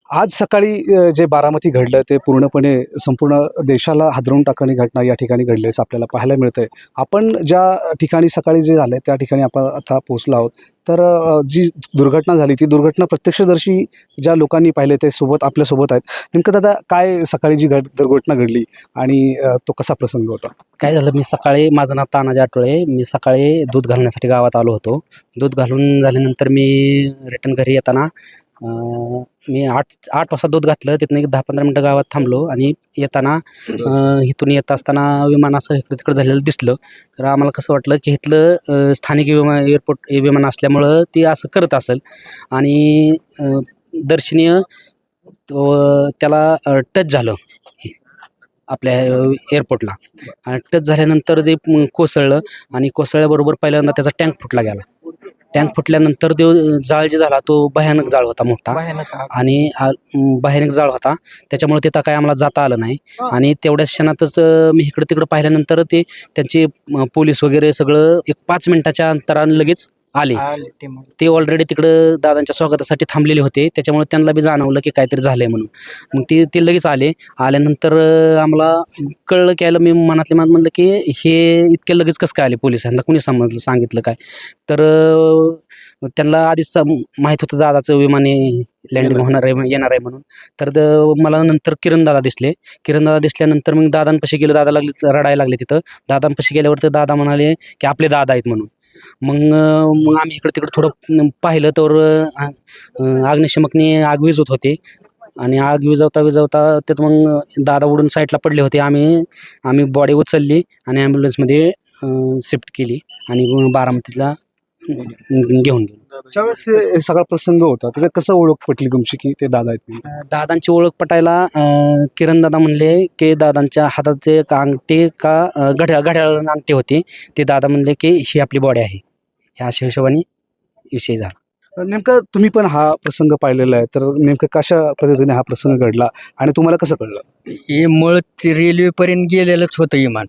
आज सकाळी जे बारामती घडलं ते पूर्णपणे संपूर्ण देशाला हादरवून टाकणारी घटना या ठिकाणी घडल्याचं आपल्याला पाहायला मिळतंय. आपण ज्या ठिकाणी सकाळी जे झालं त्या ठिकाणी आपण आता पोहोचलो आहोत. तर जी दुर्घटना झाली ती दुर्घटना प्रत्यक्षदर्शी ज्या लोकांनी पाहिले ते आपल्यासोबत आहेत. नेमकं दादा काय सकाळी जी दुर्घटना घडली आणि तो कसा प्रसंग होता? काय झालं, मी सकाळी, माझं नाव तानाजी आठवळे, मी सकाळी दूध घालण्यासाठी गावात आलो होतो. दूध घालून झाल्यानंतर मी रिटर्न घरी येताना मी 8 वाजता दूध घातलं. तिथून एक 10-15 मिनटं गावात थांबलो आणि येताना इथून येत असताना विमान असं इकडं तिकडं झालेलं दिसलं. तर आम्हाला कसं वाटलं की इथलं स्थानिक एअरपोर्ट विमान असल्यामुळं ते असं करत असेल आणि दर्शनीय त्याला टच झालं आपल्या एअरपोर्टला. आणि टच झाल्यानंतर ते कोसळलं आणि कोसळल्याबरोबर पहिल्यांदा त्याचा टँक फुटला गेला. टँक फुटल्यानंतर तो जाळ जे झाला तो भयानक जाळ होता, मोठा आणि भयानक जाळ होता. त्याच्यामुळे तिथं काय आम्हाला जाता आलं नाही. आणि तेवढ्याच क्षणातच मी इकडं तिकडं पाहिल्यानंतर ते त्यांचे पोलीस वगैरे सगळं एक 5 मिनिटाच्या अंतराने लगेच आले. ते ऑलरेडी तिकडं दादांच्या स्वागतासाठी थांबलेले होते. त्याच्यामुळे त्यांना बी जाणवलं की काहीतरी झालंय म्हणून. मग ते लगेच आले. आल्यानंतर आम्हाला कळलं की मी मनातल्या मनात म्हणलं की हे इतके लगेच कसं काय आले पोलिसांना, कुणी सांगितलं काय? तर त्यांना आधीच माहीत होतं दादाचं विमाने लँडिंग होणार आहे, येणार आहे म्हणून. तर मला नंतर किरणदादा दिसल्यानंतर मग दादांपाशी गेलो. दादा रडायला लागले तिथं. दादांपाशी गेल्यावर तर दादा म्हणाले की आपले दादा आहेत म्हणून. मग आम्ही इकडं तिकडं थोडं पाहिलं तर अग्निशमकने आग विझवत होते आणि आग विझवता त्यात मग दादा उडून साईडला पडले होते. आम्ही बॉडी उचलली आणि ॲम्ब्युलन्समध्ये शिफ्ट केली आणि बारामतीला घेऊन गेलो. ज्यावेळेस हे सगळा प्रसंग होता त्याच्यात कसं ओळख पटली तुमची की ते दादा आहेत म्हणून? दादांची ओळख पटायला किरणदादा म्हणले की दादांच्या हाताचे एक अंगठी का घड्याळ अंगठी होती. ते दादा म्हणले की ही आपली बॉडी आहे. ह्या अशा हिशोबाने विषय झाला. नेमकं तुम्ही पण हा प्रसंग पाहिलेला आहे, तर नेमकं कशा पद्धतीने हा प्रसंग घडला आणि तुम्हाला कसं कळलं? हे मुळ रेल्वेपर्यंत गेलेलंच होतं विमान.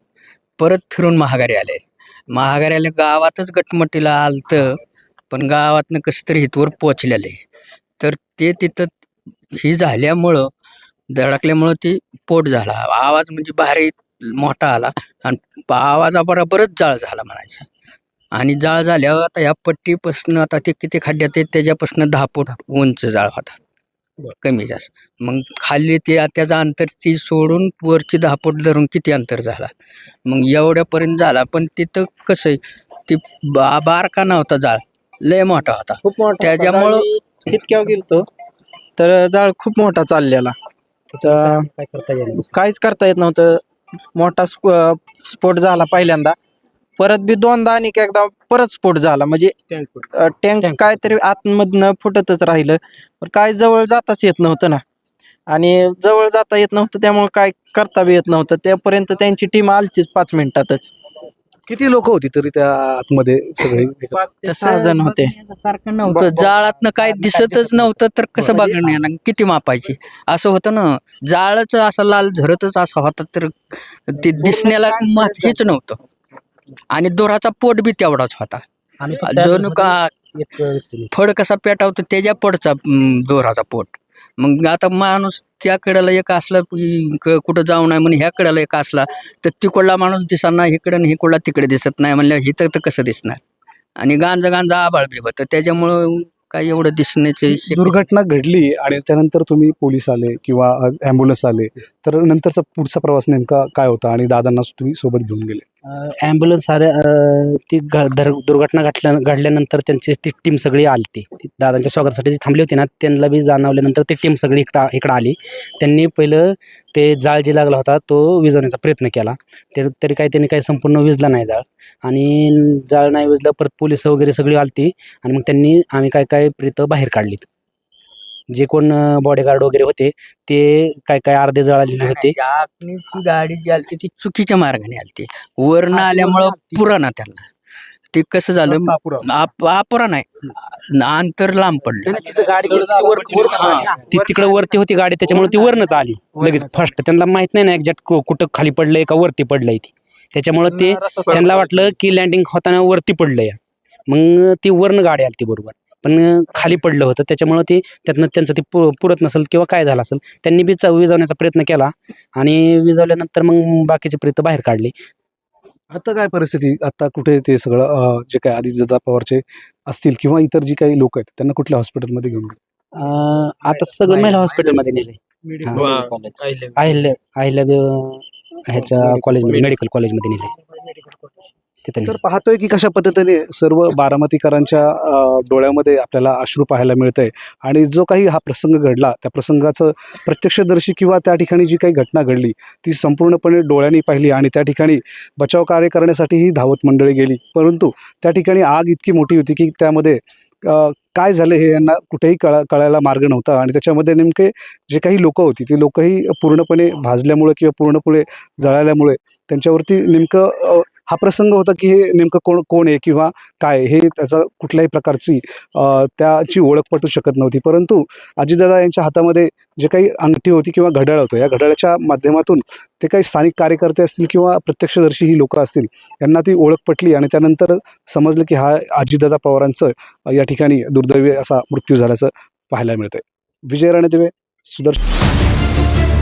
परत फिरून महागारी आले गावातच गटमटीला आलतं, पण गावातनं कसं तरी इथवर पोचलेलं आहे. तर ते तिथं ही झाल्यामुळं धडकल्यामुळं ती पोट झाला. आवाज म्हणजे भारी मोठा आला आणि आवाजाबरोबरच जाळ झाला म्हणायचं. आणि जाळ झाल्यावर आता ह्या पट्टीपासून आता ते किती खड्ड्यात आहेत त्याच्यापासून 10 फूट उंच जाळ होता, कमी जास्त. मग खाली त्याचं अंतर ती सोडून वरची 10 फूट धरून किती अंतर झाला. मग एवढ्यापर्यंत झाला. पण तिथं कसं आहे, ती बारका नव्हता, जाळ लय मोठा होता. खूप मोठा त्याच्यामुळं इतक्या गेलतो तर जाळ खूप मोठा चाललेला. तर काय करता येईल? काहीच करता येत नव्हतं. मोठा स्फोट झाला पहिल्यांदा, परत बी दोनदा आणि एकदा परत स्फोट झाला. म्हणजे टँक काहीतरी आतमधनं फुटतच राहिलं. पण काय जवळ जाताच येत नव्हतं ना, आणि जवळ जाता येत नव्हतं त्यामुळे काय करता बी येत नव्हतं. त्यापर्यंत त्यांची टीम आलतीच 5 मिनिटातच. किती लोक होती तरी त्या आतमध्ये सगळे? 5 ते 6 जण होते. सारखं नव्हतं, जाळातनं काय दिसतच नव्हतं. तर कसं बघणं येणार, किती मापायची असं होतं ना. जाळच असं लाल झरतच असा होता, तर ते दिसण्याला हेच नव्हतं. आणि दोराचा पोट बी तेवढाच होता. आणि जणू का फड कसा पेटावतो त्याच्या पडचा दोराचा पोट. मग आता माणूस त्या कडेला एक असला कुठं जाऊ नये म्हणून ह्या कडेला एक असला तर तिकडला माणूस दिसणार, इकडं आणि इकडला तिकडे दिसत नाही म्हणलं, हिथं तर कसं दिसणार. आणि गांजा आबाळ बी होतं, त्याच्यामुळं काय एवढं दिसण्याचे. दुर्घटना घडली आणि त्यानंतर तुम्ही पोलीस आले किंवा ॲम्ब्युलन्स आले, तर नंतरचा पुढचा प्रवास नेमका काय होता आणि दादांना तुम्ही सोबत घेऊन गेले? ॲम्ब्युलन्स ती दुर्घटना घडल्यानंतर त्यांची ती टीम सगळी आली. ती दादांच्या स्वागतासाठी जी थांबली होती ना, त्यांना बी जाणवल्यानंतर ती टीम सगळी इकडं आली. त्यांनी पहिलं ते जाळ जे लागला होता तो विझवण्याचा प्रयत्न केला. तरी त्यांनी काही संपूर्ण विझला नाही जाळ. आणि जाळ नाही विझलं, परत पोलिस वगैरे सगळी आली आणि मग आम्ही काय प्रेतं बाहेर काढलीत. जे कोण बॉडीगार्ड वगैरे होते ते काय अर्धे जळालेले होते. अग्नीची गाडी जी आलती ती चुकीच्या मार्गाने आलती, वरनं आल्यामुळं पुराणा त्यांना. ते कसं झालं, अपुरा नाही, अंतर लांब पडलं. ती तिकडं वरती होती गाडी, त्याच्यामुळे ती वरनच आली लगेच फास्ट. त्यांना माहित नाही ना एक्झॅक्ट कुठं खाली पडलंय का वरती पडलंय ती. त्याच्यामुळं त्यांना वाटलं की लँडिंग होताना वरती पडलंय. मग ती वरनं गाडी आली बरोबर. पण खाली पडलं होतं, त्याच्यामुळं ते त्यातनं त्यांचं ते पुरत नसेल किंवा काय झालं असेल, त्यांनी बी विझवण्याचा प्रयत्न केला आणि विझवल्यानंतर मग बाकीचे प्रयत्न बाहेर काढले. आता काय परिस्थिती, आता कुठे ते सगळं जे काय आदित्यदादा पवारचे असतील किंवा इतर जी काही लोक आहेत त्यांना कुठल्या हॉस्पिटलमध्ये घेऊन गेले? आता सगळं महिला हॉस्पिटलमध्ये नेले. अहिल्यादेव ह्याच्या कॉलेजमध्ये, मेडिकल कॉलेजमध्ये नेले. तिथं तर पाहतोय की कशा पद्धतीने सर्व बारामतीकरांच्या डोळ्यामध्ये आपल्याला अश्रू पाहायला मिळतंय आणि जो काही हा प्रसंग घडला त्या प्रसंगाचं प्रत्यक्षदर्शी किंवा त्या ठिकाणी जी काही घटना घडली ती संपूर्णपणे डोळ्यांनी पाहिली आणि त्या ठिकाणी बचाव कार्य करण्यासाठीही धावत मंडळी गेली, परंतु त्या ठिकाणी आग इतकी मोठी होती की त्यामध्ये काय झालं हे यांना कुठेही कळायला मार्ग नव्हता आणि त्याच्यामध्ये नेमके जे काही लोकं होती ती लोकंही पूर्णपणे भाजल्यामुळे किंवा पूर्णपणे जळाल्यामुळे त्यांच्यावरती नेमकं हा प्रसंग होता की हे नेमकं कोण आहे किंवा काय हे त्याचा कुठल्याही प्रकारची त्याची ओळख पटू शकत नव्हती. परंतु अजितदादा यांच्या हातामध्ये जे काही अंगठी होती किंवा घड्याळ होतं, या घड्याळाच्या माध्यमातून ते काही स्थानिक कार्यकर्ते असतील किंवा प्रत्यक्षदर्शी ही लोकं असतील यांना ती ओळख पटली आणि त्यानंतर समजलं की हा अजितदादा पवारांचं या ठिकाणी दुर्दैवी असा मृत्यू झाल्याचं पाहायला मिळतंय. विजय रणदिवे, सुदर्शन.